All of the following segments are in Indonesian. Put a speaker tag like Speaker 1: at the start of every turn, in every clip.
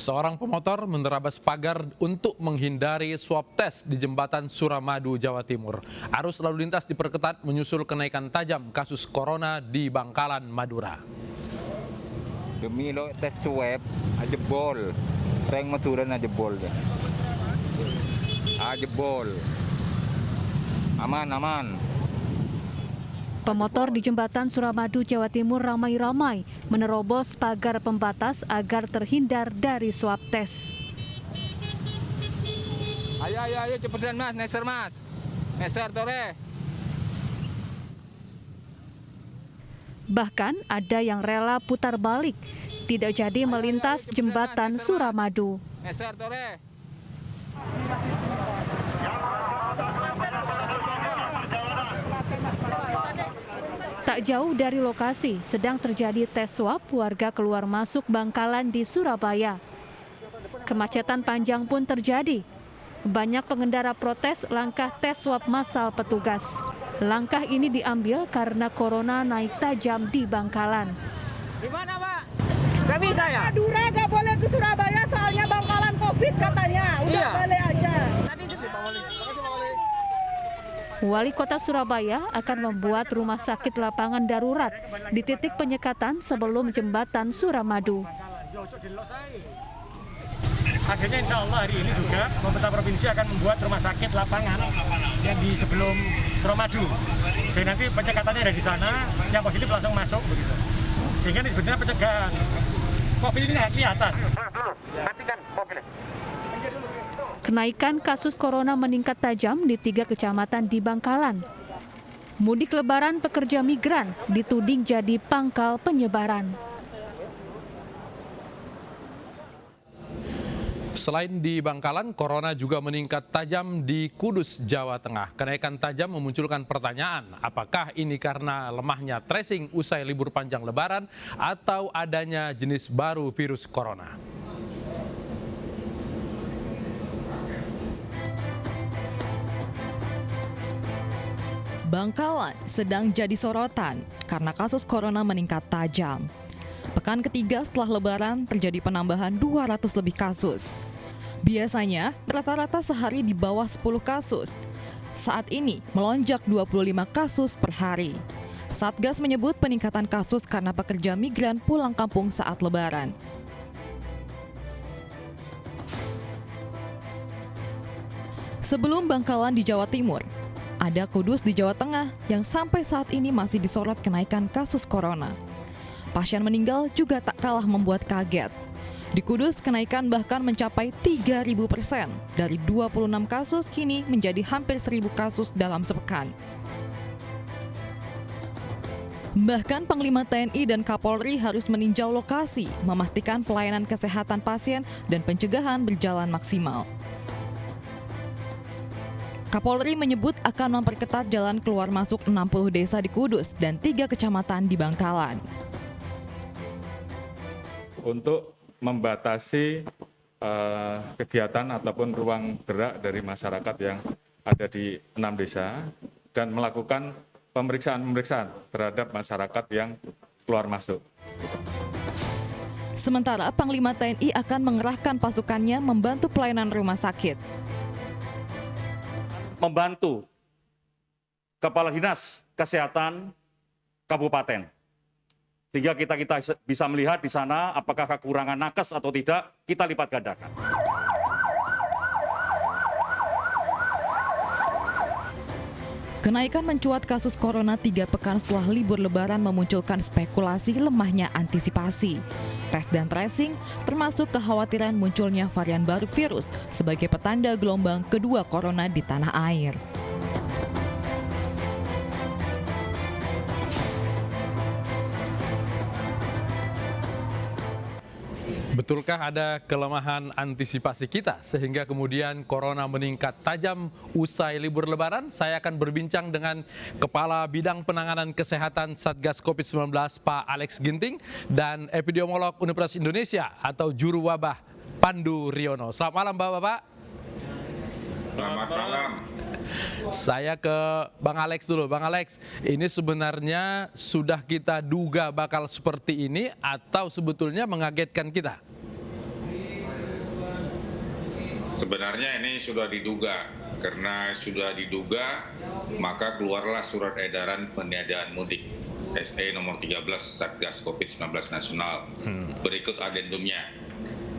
Speaker 1: Seorang pemotor menerabas pagar untuk menghindari swab tes di jembatan Suramadu, Jawa Timur. Arus lalu lintas diperketat menyusul kenaikan tajam kasus corona di Bangkalan, Madura.
Speaker 2: Demi lo tes swab, jebol. Reng Madura jebol. Jebol. Aman.
Speaker 3: Pemotor di jembatan Suramadu, Jawa Timur ramai-ramai menerobos pagar pembatas agar terhindar dari swab tes.
Speaker 2: Ayo cepetan mas, neser tore.
Speaker 3: Bahkan ada yang rela putar balik, tidak jadi melintas jembatan Suramadu.
Speaker 2: Neser tore.
Speaker 3: Tak jauh dari lokasi sedang terjadi tes swab warga keluar masuk Bangkalan di Surabaya. Kemacetan panjang pun terjadi. Banyak pengendara protes langkah tes swab massal petugas. Langkah ini diambil karena corona naik tajam di Bangkalan.
Speaker 4: Gimana Pak? Gak bisa ya?
Speaker 5: Madura gak boleh ke Surabaya soalnya Bangkalan COVID katanya. Udah balik aja.
Speaker 3: Wali Kota Surabaya akan membuat rumah sakit lapangan darurat di titik penyekatan sebelum jembatan Suramadu.
Speaker 4: Akhirnya insya Allah hari ini juga pemerintah provinsi akan membuat rumah sakit lapangan yang di sebelum Suramadu. Jadi nanti penyekatannya ada di sana, yang positif langsung masuk begitu. Sehingga ini sebenarnya pencegahan. COVID ini nggak kelihatan. Matikan mobilnya.
Speaker 3: Kenaikan kasus corona meningkat tajam di 3 kecamatan di Bangkalan. Mudik lebaran pekerja migran dituding jadi pangkal penyebaran.
Speaker 1: Selain di Bangkalan, corona juga meningkat tajam di Kudus, Jawa Tengah. Kenaikan tajam memunculkan pertanyaan, apakah ini karena lemahnya tracing usai libur panjang lebaran atau adanya jenis baru virus corona?
Speaker 6: Bangkalan sedang jadi sorotan karena kasus corona meningkat tajam. Pekan ketiga setelah Lebaran terjadi penambahan 200 lebih kasus. Biasanya rata-rata sehari di bawah 10 kasus. Saat ini melonjak 25 kasus per hari. Satgas menyebut peningkatan kasus karena pekerja migran pulang kampung saat Lebaran. Sebelum Bangkalan di Jawa Timur, ada Kudus di Jawa Tengah yang sampai saat ini masih disorot kenaikan kasus corona. Pasien meninggal juga tak kalah membuat kaget. Di Kudus, kenaikan bahkan mencapai 3.000%. Dari 26 kasus kini menjadi hampir 1.000 kasus dalam sepekan. Bahkan Panglima TNI dan Kapolri harus meninjau lokasi, memastikan pelayanan kesehatan pasien dan pencegahan berjalan maksimal. Kapolri menyebut akan memperketat jalan keluar masuk 60 desa di Kudus dan 3 kecamatan di Bangkalan.
Speaker 7: Untuk membatasi kegiatan ataupun ruang gerak dari masyarakat yang ada di 6 desa dan melakukan pemeriksaan terhadap masyarakat yang keluar masuk.
Speaker 6: Sementara Panglima TNI akan mengerahkan pasukannya membantu pelayanan rumah sakit.
Speaker 8: Membantu Kepala Dinas Kesehatan Kabupaten. Sehingga kita bisa melihat di sana apakah kekurangan nakes atau tidak, kita lipat gandakan.
Speaker 6: Kenaikan mencuat kasus corona 3 pekan setelah libur lebaran memunculkan spekulasi lemahnya antisipasi. Tes dan tracing termasuk kekhawatiran munculnya varian baru virus sebagai petanda gelombang kedua corona di tanah air.
Speaker 1: Betulkah ada kelemahan antisipasi kita sehingga kemudian corona meningkat tajam usai libur lebaran? Saya akan berbincang dengan Kepala Bidang Penanganan Kesehatan Satgas COVID-19 Pak Alex Ginting dan epidemiolog Universitas Indonesia atau juru wabah Pandu Riono. Selamat malam Bapak-bapak.
Speaker 9: Selamat malam.
Speaker 1: Saya ke Bang Alex dulu. Bang Alex, ini sebenarnya sudah kita duga bakal seperti ini atau sebetulnya mengagetkan kita?
Speaker 9: Sebenarnya ini sudah diduga, karena sudah diduga maka keluarlah surat edaran peniadaan mudik SE nomor 13 Satgas COVID-19 Nasional. Berikut adendumnya,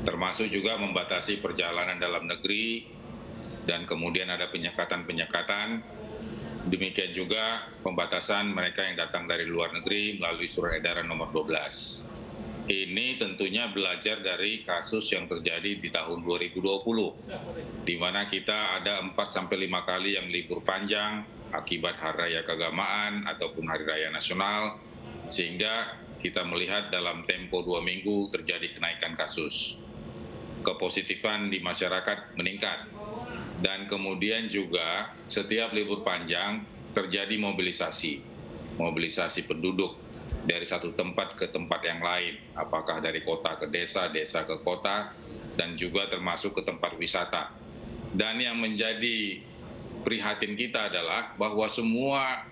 Speaker 9: termasuk juga membatasi perjalanan dalam negeri dan kemudian ada penyekatan-penyekatan. Demikian juga pembatasan mereka yang datang dari luar negeri melalui surat edaran nomor 12. Ini tentunya belajar dari kasus yang terjadi di tahun 2020, di mana kita ada 4-5 kali yang libur panjang akibat Hari Raya Keagamaan ataupun Hari Raya Nasional, sehingga kita melihat dalam tempo 2 minggu terjadi kenaikan kasus. Kepositifan di masyarakat meningkat, dan kemudian juga setiap libur panjang terjadi mobilisasi penduduk dari satu tempat ke tempat yang lain, apakah dari kota ke desa, desa ke kota, dan juga termasuk ke tempat wisata. Dan yang menjadi prihatin kita adalah bahwa semua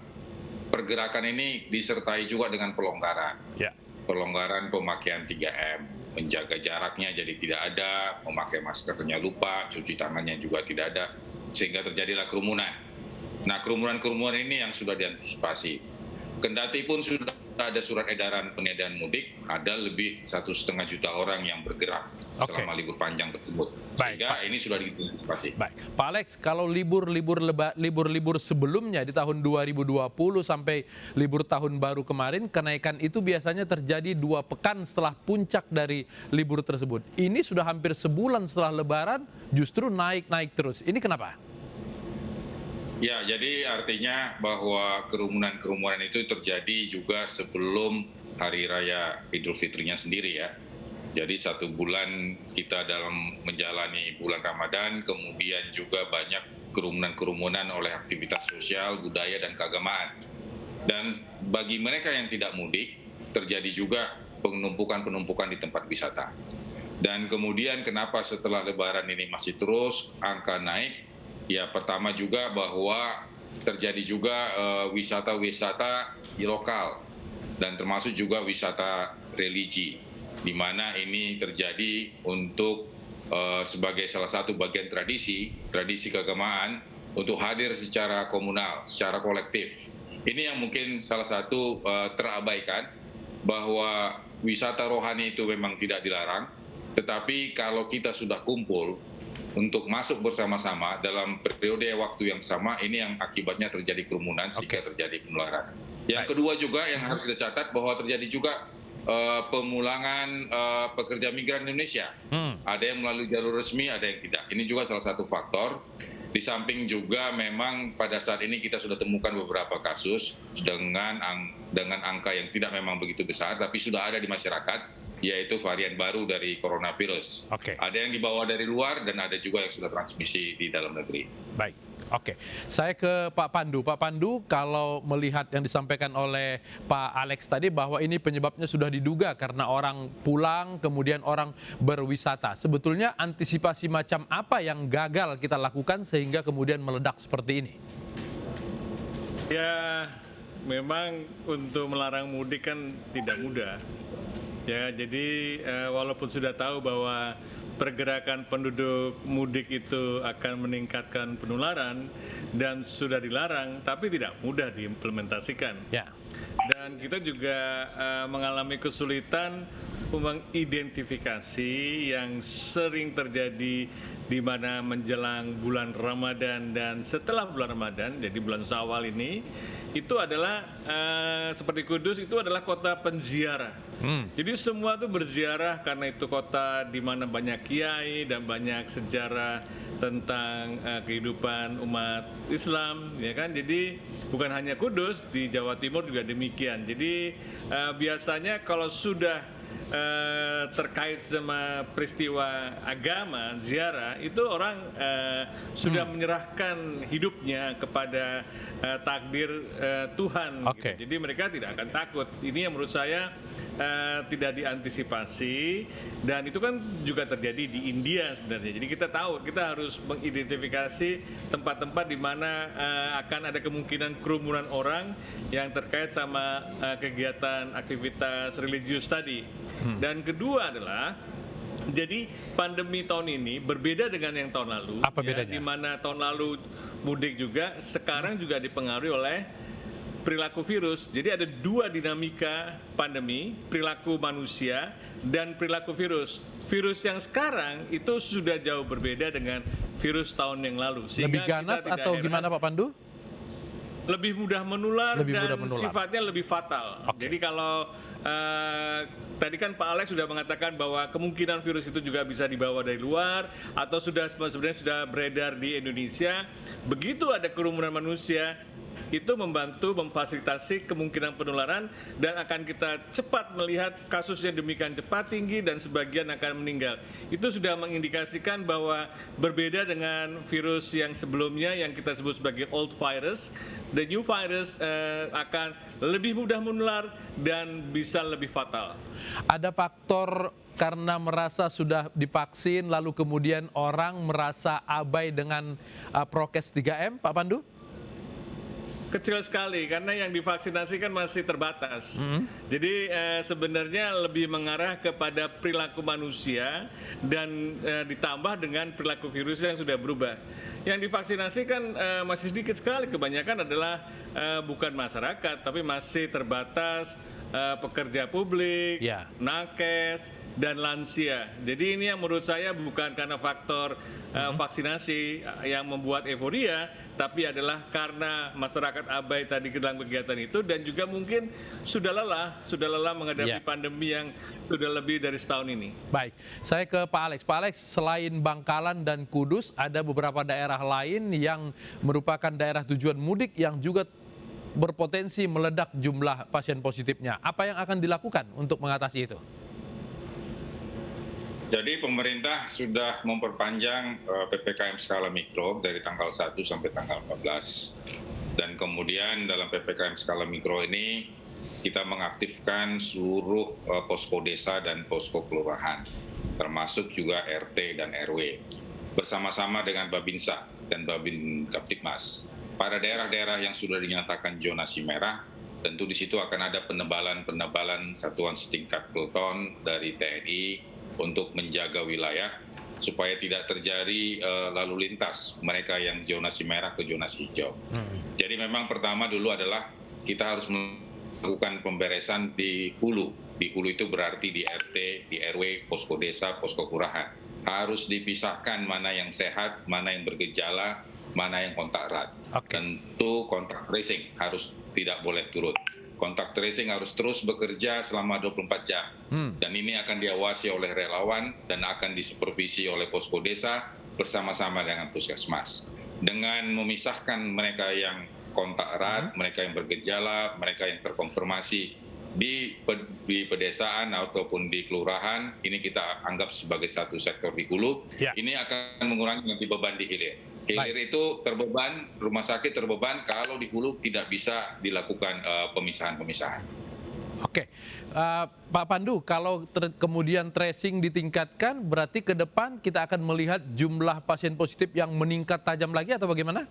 Speaker 9: pergerakan ini disertai juga dengan pelonggaran. Pelonggaran pemakaian 3M, menjaga jaraknya jadi tidak ada, memakai maskernya lupa, cuci tangannya juga tidak ada, sehingga terjadilah kerumunan. Nah, kerumunan-kerumunan ini yang sudah diantisipasi. Kendati pun sudah ada surat edaran peniadaan mudik, ada lebih 1,5 juta orang yang bergerak selama libur panjang tersebut. Sehingga ini sudah diantisipasi.
Speaker 1: Baik, Pak Alex, kalau libur sebelumnya di tahun 2020 sampai libur tahun baru kemarin, kenaikan itu biasanya terjadi 2 pekan setelah puncak dari libur tersebut. Ini sudah hampir sebulan setelah Lebaran, justru naik terus. Ini kenapa?
Speaker 9: Ya, jadi artinya bahwa kerumunan-kerumunan itu terjadi juga sebelum Hari Raya Idul Fitrinya sendiri ya. Jadi 1 bulan kita dalam menjalani bulan Ramadan, kemudian juga banyak kerumunan-kerumunan oleh aktivitas sosial, budaya, dan keagamaan. Dan bagi mereka yang tidak mudik, terjadi juga penumpukan-penumpukan di tempat wisata. Dan kemudian kenapa setelah Lebaran ini masih terus angka naik? Ya, pertama juga bahwa terjadi juga wisata-wisata lokal dan termasuk juga wisata religi, di mana ini terjadi untuk sebagai salah satu bagian tradisi keagamaan untuk hadir secara komunal, secara kolektif. Ini yang mungkin salah satu terabaikan, bahwa wisata rohani itu memang tidak dilarang, tetapi kalau kita sudah kumpul untuk masuk bersama-sama dalam periode waktu yang sama, ini yang akibatnya terjadi kerumunan sehingga terjadi penularan. Yang kedua juga yang harus kita catat bahwa terjadi juga pemulangan pekerja migran Indonesia. Ada yang melalui jalur resmi, ada yang tidak. Ini juga salah satu faktor. Di samping juga memang pada saat ini kita sudah temukan beberapa kasus dengan angka yang tidak memang begitu besar, tapi sudah ada di masyarakat, yaitu varian baru dari coronavirus. Ada yang dibawa dari luar dan ada juga yang sudah transmisi di dalam negeri.
Speaker 1: Baik, oke. Saya ke Pak Pandu. Pak Pandu, kalau melihat yang disampaikan oleh Pak Alex tadi bahwa ini penyebabnya sudah diduga karena orang pulang, kemudian orang berwisata. Sebetulnya antisipasi macam apa yang gagal kita lakukan sehingga kemudian meledak seperti ini?
Speaker 10: Ya, memang untuk melarang mudik kan tidak mudah. Ya, jadi walaupun sudah tahu bahwa pergerakan penduduk mudik itu akan meningkatkan penularan dan sudah dilarang, tapi tidak mudah diimplementasikan. Dan kita juga mengalami kesulitan mengidentifikasi yang sering terjadi di mana menjelang bulan Ramadan dan setelah bulan Ramadan, jadi bulan Syawal ini, itu adalah seperti Kudus itu adalah kota penziarah. Jadi semua itu berziarah karena itu kota di mana banyak kiai dan banyak sejarah tentang kehidupan umat Islam, ya kan? Jadi bukan hanya Kudus, di Jawa Timur juga demikian. Jadi biasanya kalau sudah terkait sama peristiwa agama, ziarah, itu orang sudah menyerahkan hidupnya kepada takdir Tuhan. Gitu. Jadi mereka tidak akan takut. Ini yang menurut saya tidak diantisipasi, dan itu kan juga terjadi di India sebenarnya. Jadi kita tahu, kita harus mengidentifikasi tempat-tempat di mana akan ada kemungkinan kerumunan orang yang terkait sama kegiatan aktivitas religius tadi. Dan kedua adalah Jadi pandemi tahun ini berbeda dengan yang tahun lalu.
Speaker 1: Apa bedanya?
Speaker 10: Di mana tahun lalu mudik juga, sekarang juga dipengaruhi oleh perilaku virus. Jadi ada dua dinamika pandemi, perilaku manusia dan perilaku virus. Virus yang sekarang itu sudah jauh berbeda dengan virus tahun yang lalu.
Speaker 1: Lebih ganas atau gimana Pak Pandu?
Speaker 10: Lebih mudah menular
Speaker 1: Lebih
Speaker 10: dan
Speaker 1: mudah menular.
Speaker 10: sifatnya lebih fatal.
Speaker 1: Oke.
Speaker 10: Jadi kalau tadi kan Pak Alex sudah mengatakan bahwa kemungkinan virus itu juga bisa dibawa dari luar atau sebenarnya sudah beredar di Indonesia. Begitu ada kerumunan manusia, itu membantu memfasilitasi kemungkinan penularan dan akan kita cepat melihat kasusnya demikian cepat tinggi dan sebagian akan meninggal. Itu sudah mengindikasikan bahwa berbeda dengan virus yang sebelumnya yang kita sebut sebagai old virus, the new virus akan lebih mudah menular dan bisa lebih fatal.
Speaker 1: Ada faktor karena merasa sudah divaksin lalu kemudian orang merasa abai dengan prokes 3M, Pak Pandu?
Speaker 10: Kecil sekali karena yang divaksinasi kan masih terbatas. Jadi sebenarnya lebih mengarah kepada perilaku manusia dan ditambah dengan perilaku virus yang sudah berubah. Yang divaksinasi kan masih sedikit sekali, kebanyakan adalah bukan masyarakat tapi masih terbatas pekerja publik, nakes dan lansia. Jadi ini yang menurut saya bukan karena faktor vaksinasi yang membuat euforia, tapi adalah karena masyarakat abai tadi dalam kegiatan itu dan juga mungkin sudah lelah menghadapi pandemi yang sudah lebih dari setahun ini.
Speaker 1: Baik, saya ke Pak Alex. Pak Alex, selain Bangkalan dan Kudus, ada beberapa daerah lain yang merupakan daerah tujuan mudik yang juga berpotensi meledak jumlah pasien positifnya. Apa yang akan dilakukan untuk mengatasi itu?
Speaker 9: Jadi pemerintah sudah memperpanjang PPKM skala mikro dari tanggal 1 sampai tanggal 14. Dan kemudian dalam PPKM skala mikro ini kita mengaktifkan seluruh posko desa dan posko kelurahan, termasuk juga RT dan RW, bersama-sama dengan Babinsa dan Babin Kaptipmas. Pada daerah-daerah yang sudah dinyatakan zonasi merah, tentu di situ akan ada penebalan satuan setingkat peleton dari TNI untuk menjaga wilayah supaya tidak terjadi lalu lintas mereka yang zonasi merah ke zonasi hijau. Jadi memang pertama dulu adalah kita harus melakukan pemberesan di hulu. Di hulu itu berarti di RT, di RW, posko desa, posko kelurahan. Harus dipisahkan mana yang sehat, mana yang bergejala, mana yang kontak erat. Tentu kontak tracing harus tidak boleh turun. Kontak tracing harus terus bekerja selama 24 jam. Dan ini akan diawasi oleh relawan dan akan disupervisi oleh posko desa bersama-sama dengan puskesmas. Dengan memisahkan mereka yang kontak erat, mereka yang bergejala, mereka yang terkonfirmasi di pedesaan ataupun di kelurahan, ini kita anggap sebagai satu sektor di hulu. Ini akan mengurangi nanti beban di hilir. Hilir itu terbeban, rumah sakit terbeban kalau di hulu tidak bisa dilakukan pemisahan-pemisahan.
Speaker 1: Oke, Pak Pandu, kalau kemudian tracing ditingkatkan, berarti ke depan kita akan melihat jumlah pasien positif yang meningkat tajam lagi atau bagaimana?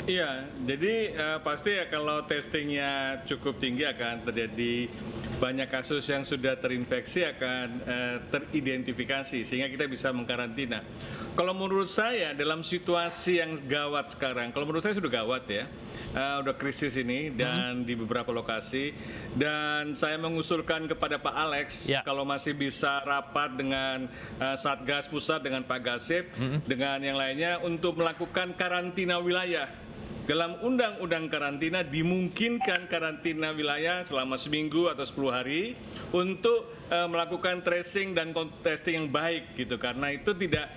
Speaker 10: Iya, jadi pasti ya kalau testingnya cukup tinggi akan terjadi banyak kasus yang sudah terinfeksi akan teridentifikasi sehingga kita bisa mengkarantina. Kalau menurut saya dalam situasi yang gawat sekarang, kalau menurut saya sudah gawat ya, udah krisis ini dan di beberapa lokasi, dan saya mengusulkan kepada Pak Alex kalau masih bisa rapat dengan Satgas Pusat dengan Pak Gasip dengan yang lainnya untuk melakukan karantina wilayah. Dalam undang-undang karantina dimungkinkan karantina wilayah selama seminggu atau 10 hari untuk melakukan tracing dan testing yang baik gitu, karena itu tidak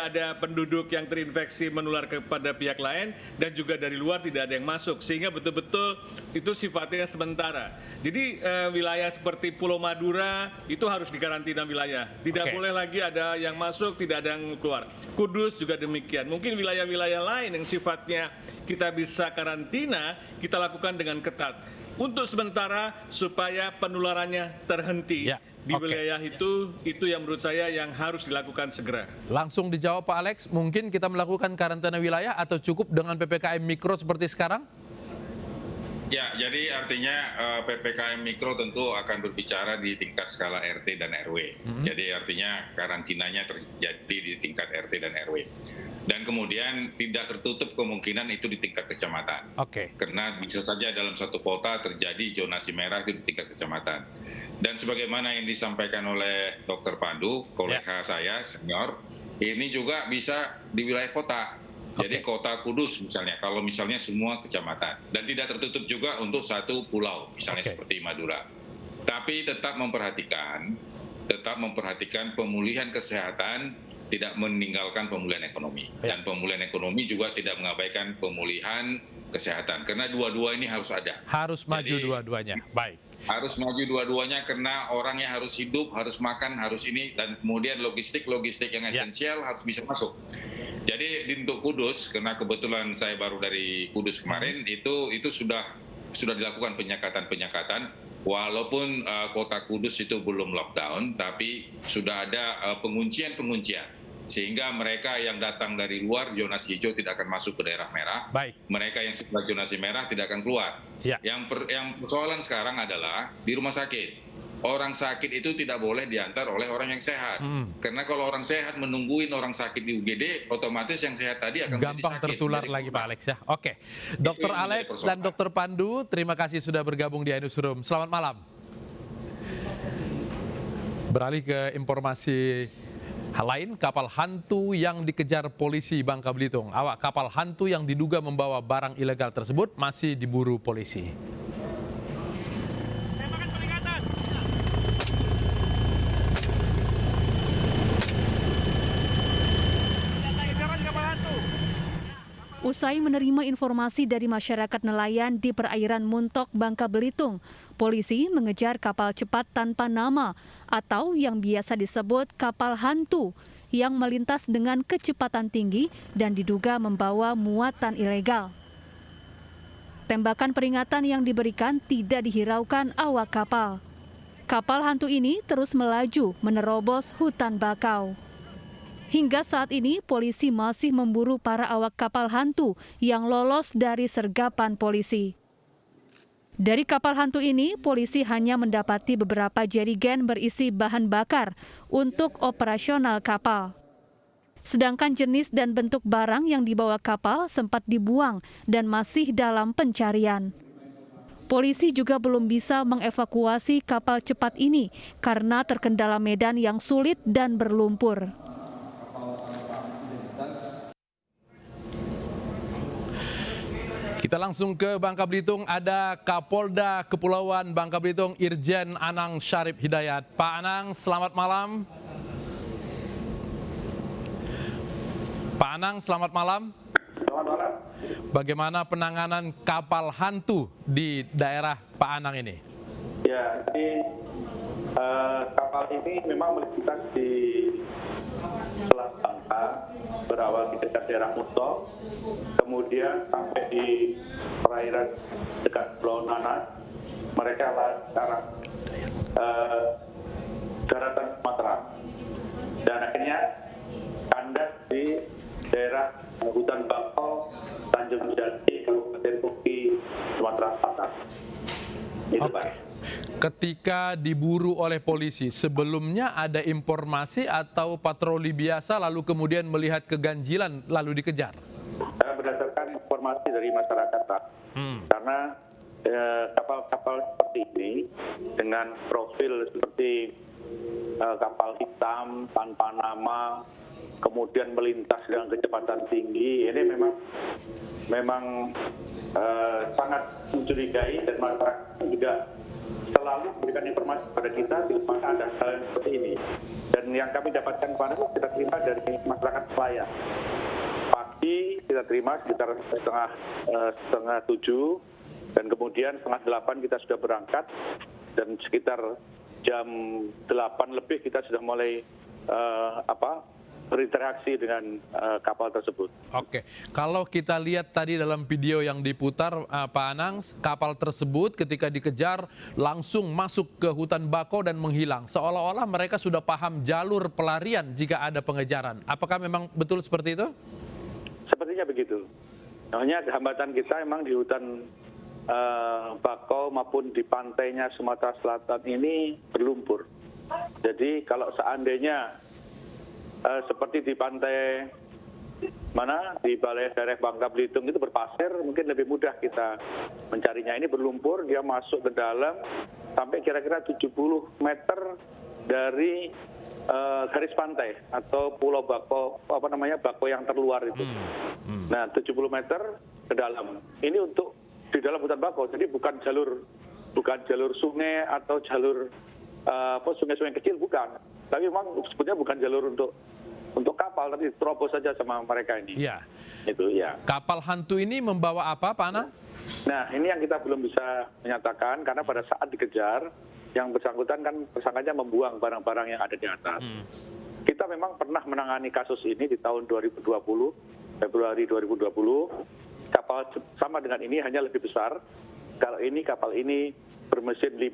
Speaker 10: ada penduduk yang terinfeksi menular kepada pihak lain dan juga dari luar tidak ada yang masuk, sehingga betul-betul itu sifatnya sementara. Jadi wilayah seperti Pulau Madura itu harus dikarantina wilayah, tidak boleh lagi ada yang masuk, tidak ada yang keluar. Kudus juga demikian. Mungkin wilayah-wilayah lain yang sifatnya kita bisa karantina, kita lakukan dengan ketat untuk sementara supaya penularannya terhenti. Di wilayah itu yang menurut saya yang harus dilakukan segera.
Speaker 1: Langsung dijawab Pak Alex, mungkin kita melakukan karantina wilayah atau cukup dengan PPKM mikro seperti sekarang?
Speaker 9: Ya, jadi artinya PPKM Mikro tentu akan berbicara di tingkat skala RT dan RW. Jadi artinya karantinanya terjadi di tingkat RT dan RW. Dan kemudian tidak tertutup kemungkinan itu di tingkat kecamatan. Karena bisa saja dalam satu kota terjadi zonasi merah di tingkat kecamatan. Dan sebagaimana yang disampaikan oleh Dr. Pandu, kolega saya, senior, ini juga bisa di wilayah kota. Jadi kota Kudus misalnya, kalau misalnya semua kecamatan. Dan tidak tertutup juga untuk satu pulau, misalnya seperti Madura. Tapi tetap memperhatikan pemulihan kesehatan, tidak meninggalkan pemulihan ekonomi. Dan pemulihan ekonomi juga tidak mengabaikan pemulihan kesehatan. Karena dua-dua ini harus ada.
Speaker 1: Harus maju dua-duanya, baik.
Speaker 9: Harus maju dua-duanya karena orangnya harus hidup, harus makan, harus ini. Dan kemudian logistik yang esensial harus bisa masuk. Jadi untuk Kudus, karena kebetulan saya baru dari Kudus kemarin, itu sudah dilakukan penyekatan, walaupun kota Kudus itu belum lockdown, tapi sudah ada penguncian, sehingga mereka yang datang dari luar zonasi hijau tidak akan masuk ke daerah merah. Mereka yang sebelah zonasi merah tidak akan keluar. Yang persoalan sekarang adalah di rumah sakit. Orang sakit itu tidak boleh diantar oleh orang yang sehat. Karena kalau orang sehat menungguin orang sakit di UGD, otomatis yang sehat tadi akan
Speaker 1: gampang tertular lagi Pak Alex ya. Oke, Dr. Alex dan Dr. Pandu, terima kasih sudah bergabung di iNewsroom. Selamat malam. Beralih ke informasi hal lain, kapal hantu yang dikejar polisi Bangka Belitung. Awak kapal hantu yang diduga membawa barang ilegal tersebut masih diburu polisi.
Speaker 3: Usai menerima informasi dari masyarakat nelayan di perairan Muntok, Bangka Belitung, polisi mengejar kapal cepat tanpa nama atau yang biasa disebut kapal hantu yang melintas dengan kecepatan tinggi dan diduga membawa muatan ilegal. Tembakan peringatan yang diberikan tidak dihiraukan awak kapal. Kapal hantu ini terus melaju menerobos hutan bakau. Hingga saat ini, polisi masih memburu para awak kapal hantu yang lolos dari sergapan polisi. Dari kapal hantu ini, polisi hanya mendapati beberapa jerigen berisi bahan bakar untuk operasional kapal. Sedangkan jenis dan bentuk barang yang dibawa kapal sempat dibuang dan masih dalam pencarian. Polisi juga belum bisa mengevakuasi kapal cepat ini karena terkendala medan yang sulit dan berlumpur.
Speaker 1: Kita langsung ke Bangka Belitung, ada Kapolda Kepulauan Bangka Belitung, Irjen Anang Syarif Hidayat. Pak Anang, selamat malam. Pak Anang, selamat malam.
Speaker 11: Selamat malam.
Speaker 1: Bagaimana penanganan kapal hantu di daerah Pak Anang ini?
Speaker 11: Ya, jadi kapal ini memang melintas di Selat Bangka, berawal di dekat daerah Muntok, kemudian sampai di perairan dekat Pulau Nanas, mereka sekarang daratan Sumatera, dan akhirnya kandas di daerah hutan bakau Tanjung Jati, Kabupaten Kuki, Sumatera Selatan. Itu Pak.
Speaker 1: Ketika diburu oleh polisi, sebelumnya ada informasi atau patroli biasa lalu kemudian melihat keganjilan lalu dikejar?
Speaker 11: Berdasarkan informasi dari masyarakat, Pak. Karena kapal-kapal seperti ini dengan profil seperti kapal hitam tanpa nama, kemudian melintas dengan kecepatan tinggi, ini memang sangat mencurigai, dan masyarakat juga selalu memberikan informasi kepada kita di mana ada hal seperti ini. Dan yang kami dapatkan kemarin kita terima dari masyarakat nelayan. Pagi kita terima sekitar setengah 7, dan kemudian setengah 8 kita sudah berangkat, dan sekitar jam 8 lebih kita sudah mulai berinteraksi dengan kapal tersebut.
Speaker 1: Oke, kalau kita lihat tadi dalam video yang diputar Pak Anang, kapal tersebut ketika dikejar langsung masuk ke hutan bakau dan menghilang. Seolah-olah mereka sudah paham jalur pelarian jika ada pengejaran. Apakah memang betul seperti itu?
Speaker 11: Sepertinya begitu. Hanya hambatan kita memang di hutan Bakau maupun di pantainya Sumatera Selatan ini berlumpur. Jadi kalau seandainya seperti di pantai di Balai daerah Bangka Belitung itu berpasir, mungkin lebih mudah kita mencarinya. Ini berlumpur, dia masuk ke dalam sampai kira-kira 70 meter dari garis pantai atau Pulau Bakau, Bakau yang terluar itu. Nah, 70 meter ke dalam. Ini untuk di dalam hutan bakau, jadi bukan jalur sungai atau jalur sungai-sungai kecil, bukan. Tapi memang sebetulnya bukan jalur untuk kapal, tapi terobos saja sama mereka ini.
Speaker 1: Iya.
Speaker 11: Itu ya.
Speaker 1: Kapal hantu ini membawa apa, Pak Anang?
Speaker 11: Nah, ini yang kita belum bisa menyatakan karena pada saat dikejar, yang bersangkutan kan tersangkanya membuang barang-barang yang ada di atas. Kita memang pernah menangani kasus ini di tahun 2020, Februari 2020. Kapal sama dengan ini hanya lebih besar. Kapal ini bermesin 5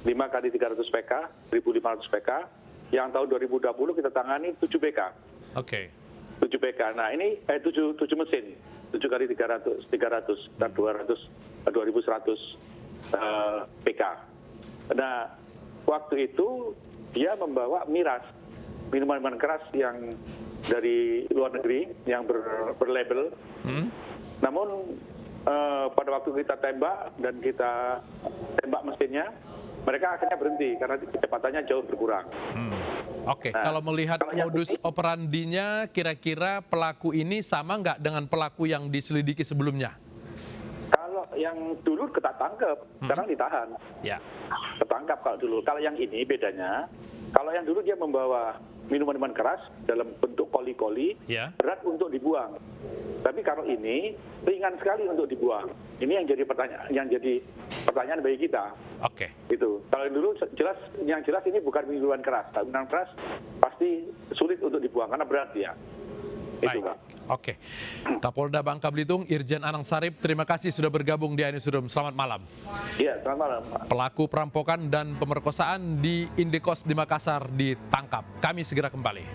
Speaker 11: kali 300 PK, 1.500 PK. Yang tahun 2020 kita tangani 7 PK.
Speaker 1: Oke.
Speaker 11: 7 PK. Nah ini 7 mesin, 7 kali 300, dan 2.100 PK. Nah waktu itu dia membawa miras, minuman keras yang dari luar negeri yang berlabel. Namun pada waktu kita tembak dan kita tembak mesinnya, mereka akhirnya berhenti karena kecepatannya jauh berkurang.
Speaker 1: Oke, kalau melihat modus operandinya, kira-kira pelaku ini sama nggak dengan pelaku yang diselidiki sebelumnya?
Speaker 11: Kalau yang dulu kita tangkap, sekarang ditahan.
Speaker 1: Ya.
Speaker 11: Ketangkap kalau dulu. Kalau yang ini bedanya, kalau yang dulu dia membawa minuman keras dalam bentuk koli-koli, berat untuk dibuang. Tapi kalau ini ringan sekali untuk dibuang. Ini yang jadi pertanyaan bagi kita.
Speaker 1: Oke.
Speaker 11: Itu. Kalau dulu yang jelas ini bukan minuman keras. Kalau minuman keras pasti sulit untuk dibuang karena berat ya. Itu, Pak.
Speaker 1: Oke. Kapolda Bangka Belitung, Irjen Anang Sarip, terima kasih sudah bergabung di Newsroom. Selamat malam.
Speaker 11: Iya, selamat malam, Pak.
Speaker 1: Pelaku perampokan dan pemerkosaan di Indekos di Makassar ditangkap. Kami segera kembali.